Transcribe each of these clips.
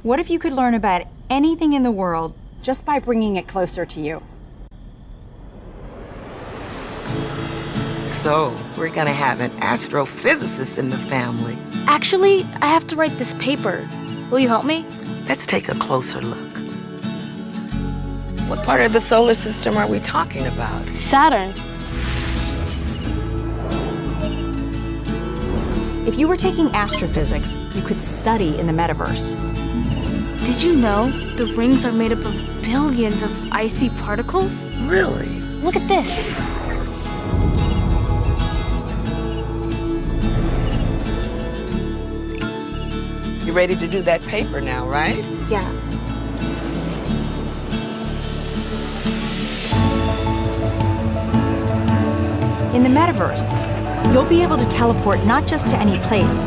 What if you could learn about anything in the world just by bringing it closer to you? So, we're gonna have an astrophysicist in the family. Actually, I have to write this paper. Will you help me? Let's take a closer look. What part of the solar system are we talking about? Saturn. If you were taking astrophysics, you could study in the metaverse. Did you know the rings are made up of billions of icy particles? Really? Look at this. You ready to do that paper now, right? Yeah. In the metaverse, you'll be able to teleport not just to any place,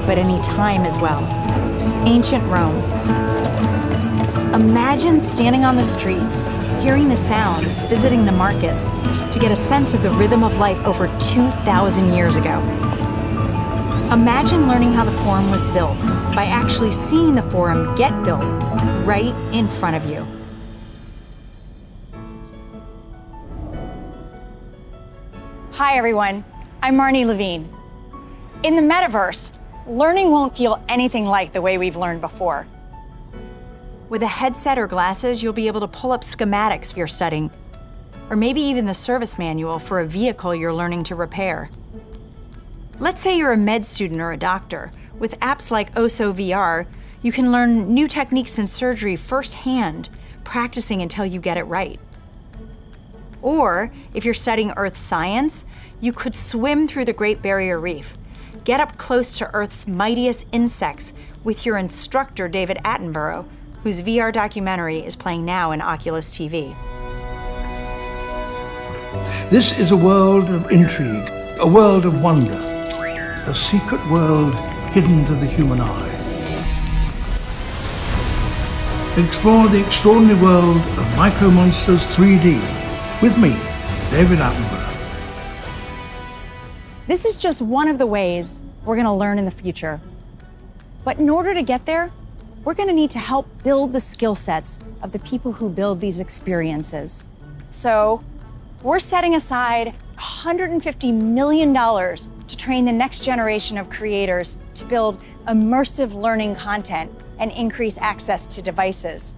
but any time as well. Ancient Rome. Imagine standing on the streets, hearing the sounds, visiting the markets, to get a sense of the rhythm of life over 2,000 years ago. Imagine learning how the Forum was built by actually seeing the Forum get built right in front of you. Hi everyone, I'm Marnie Levine. In the metaverse, learning won't feel anything like the way we've learned before. With a headset or glasses, you'll be able to pull up schematics for your studying, or maybe even the service manual for a vehicle you're learning to repair. Let's say you're a med student or a doctor. With apps like OSO VR, you can learn new techniques in surgery firsthand, practicing until you get it right. Or, if you're studying Earth science, you could swim through the Great Barrier Reef, get up close to Earth's mightiest insects with your instructor, David Attenborough, whose VR documentary is playing now in Oculus TV. This is a world of intrigue, a world of wonder, a secret world hidden to the human eye. Explore the extraordinary world of Micro Monsters 3D with me, David Attenborough. This is just one of the ways we're going to learn in the future. But in order to get there, we're going to need to help build the skill sets of the people who build these experiences. So we're setting aside $150 million to train the next generation of creators to build immersive learning content and increase access to devices.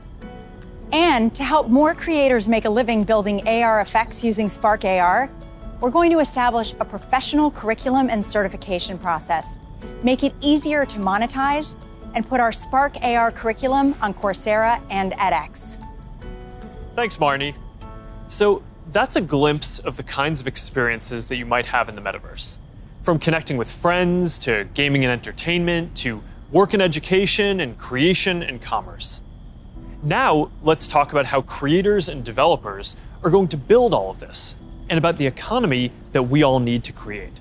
And to help more creators make a living building AR effects using Spark AR, we're going to establish a professional curriculum and certification process, make it easier to monetize, and put our Spark AR curriculum on Coursera and edX. Thanks, Marnie. So that's a glimpse of the kinds of experiences that you might have in the metaverse. From connecting with friends, to gaming and entertainment, to work and education, and creation and commerce. Now, let's talk about how creators and developers are going to build all of this, and about the economy that we all need to create.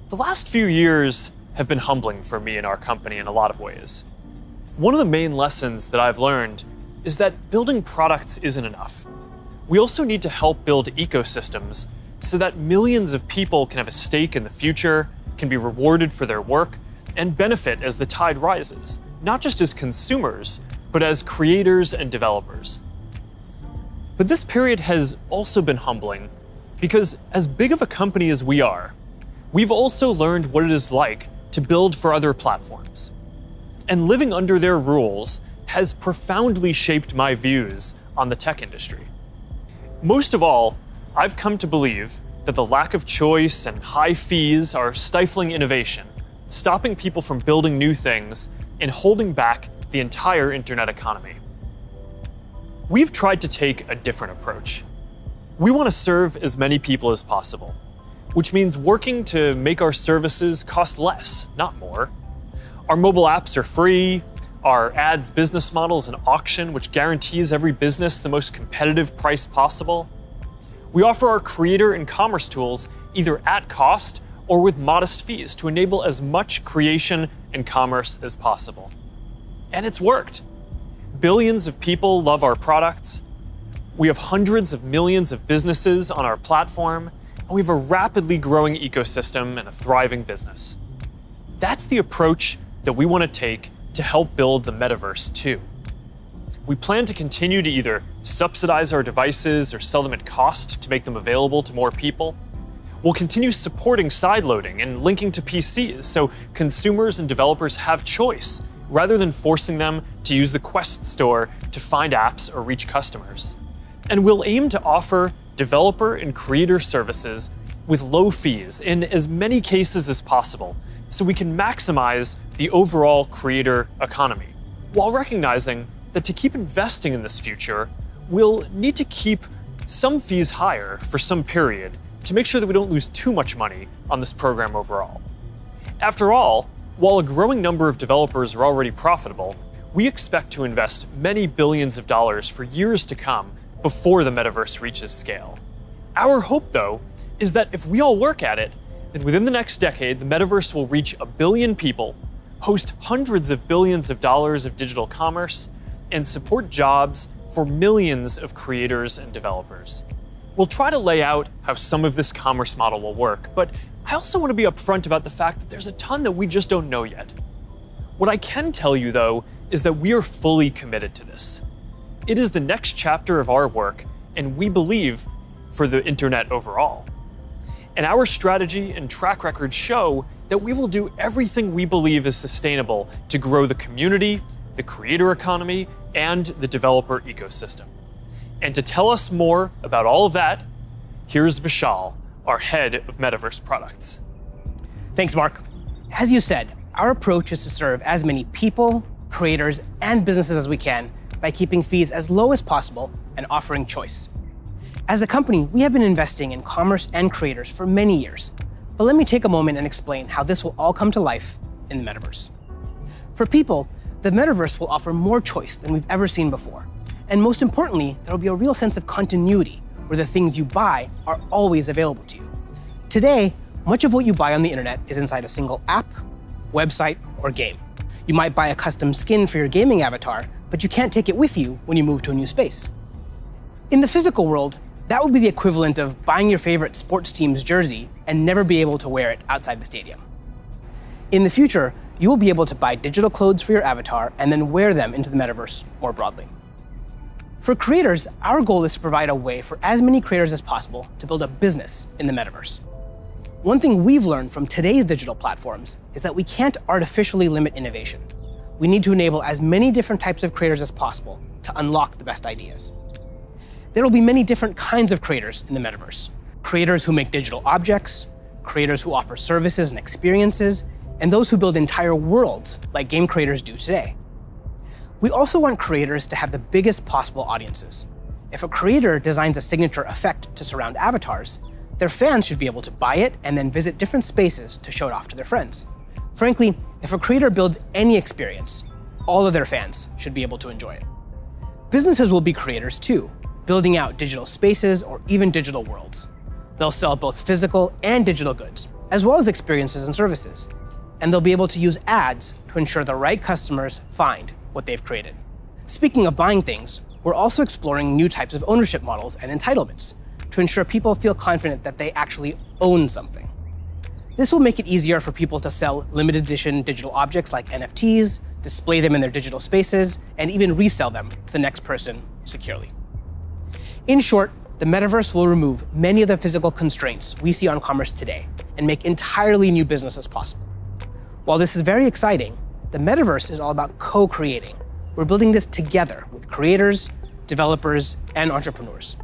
The last few years have been humbling for me and our company in a lot of ways. One of the main lessons that I've learned is that building products isn't enough. We also need to help build ecosystems so that millions of people can have a stake in the future, can be rewarded for their work, and benefit as the tide rises, not just as consumers, but as creators and developers. But this period has also been humbling because as big of a company as we are, we've also learned what it is like to build for other platforms. And living under their rules has profoundly shaped my views on the tech industry. Most of all, I've come to believe that the lack of choice and high fees are stifling innovation, stopping people from building new things, and holding back the entire internet economy. We've tried to take a different approach. We want to serve as many people as possible, which means working to make our services cost less, not more. Our mobile apps are free. Our ads business model is an auction which guarantees every business the most competitive price possible. We offer our creator and commerce tools either at cost or with modest fees to enable as much creation and commerce as possible. And it's worked. Billions of people love our products. We have hundreds of millions of businesses on our platform, and we have a rapidly growing ecosystem and a thriving business. That's the approach that we want to take to help build the metaverse too. We plan to continue to either subsidize our devices or sell them at cost to make them available to more people. We'll continue supporting sideloading and linking to PCs so consumers and developers have choice rather than forcing them to use the Quest store to find apps or reach customers. And we'll aim to offer developer and creator services with low fees in as many cases as possible so we can maximize the overall creator economy, while recognizing that to keep investing in this future, we'll need to keep some fees higher for some period to make sure that we don't lose too much money on this program overall. After all, while a growing number of developers are already profitable, we expect to invest many billions of dollars for years to come before the metaverse reaches scale. Our hope, though, is that if we all work at it, then within the next decade, the metaverse will reach 1 billion people, host hundreds of billions of dollars of digital commerce, and support jobs for millions of creators and developers. We'll try to lay out how some of this commerce model will work, but I also want to be upfront about the fact that there's a ton that we just don't know yet. What I can tell you, though, is that we are fully committed to this. It is the next chapter of our work, and we believe for the internet overall. And our strategy and track record show that we will do everything we believe is sustainable to grow the community, the creator economy, and the developer ecosystem. And to tell us more about all of that, here's Vishal, our head of Metaverse products. Thanks, Mark. As you said, our approach is to serve as many people, creators, and businesses as we can by keeping fees as low as possible and offering choice. As a company, we have been investing in commerce and creators for many years. But let me take a moment and explain how this will all come to life in the metaverse. For people, the metaverse will offer more choice than we've ever seen before. And most importantly, there will be a real sense of continuity where the things you buy are always available to you. Today, much of what you buy on the internet is inside a single app, website, or game. You might buy a custom skin for your gaming avatar, but you can't take it with you when you move to a new space. In the physical world, that would be the equivalent of buying your favorite sports team's jersey and never be able to wear it outside the stadium. In the future, you will be able to buy digital clothes for your avatar and then wear them into the metaverse more broadly. For creators, our goal is to provide a way for as many creators as possible to build a business in the metaverse. One thing we've learned from today's digital platforms is that we can't artificially limit innovation. We need to enable as many different types of creators as possible to unlock the best ideas. There will be many different kinds of creators in the metaverse. Creators who make digital objects, creators who offer services and experiences, and those who build entire worlds like game creators do today. We also want creators to have the biggest possible audiences. If a creator designs a signature effect to surround avatars, their fans should be able to buy it and then visit different spaces to show it off to their friends. Frankly, if a creator builds any experience, all of their fans should be able to enjoy it. Businesses will be creators too, building out digital spaces or even digital worlds. They'll sell both physical and digital goods, as well as experiences and services. And they'll be able to use ads to ensure the right customers find what they've created. Speaking of buying things, we're also exploring new types of ownership models and entitlements to ensure people feel confident that they actually own something. This will make it easier for people to sell limited edition digital objects like NFTs, display them in their digital spaces, and even resell them to the next person securely. In short, the metaverse will remove many of the physical constraints we see on commerce today and make entirely new businesses possible. While this is very exciting, the metaverse is all about co-creating. We're building this together with creators, developers, and entrepreneurs.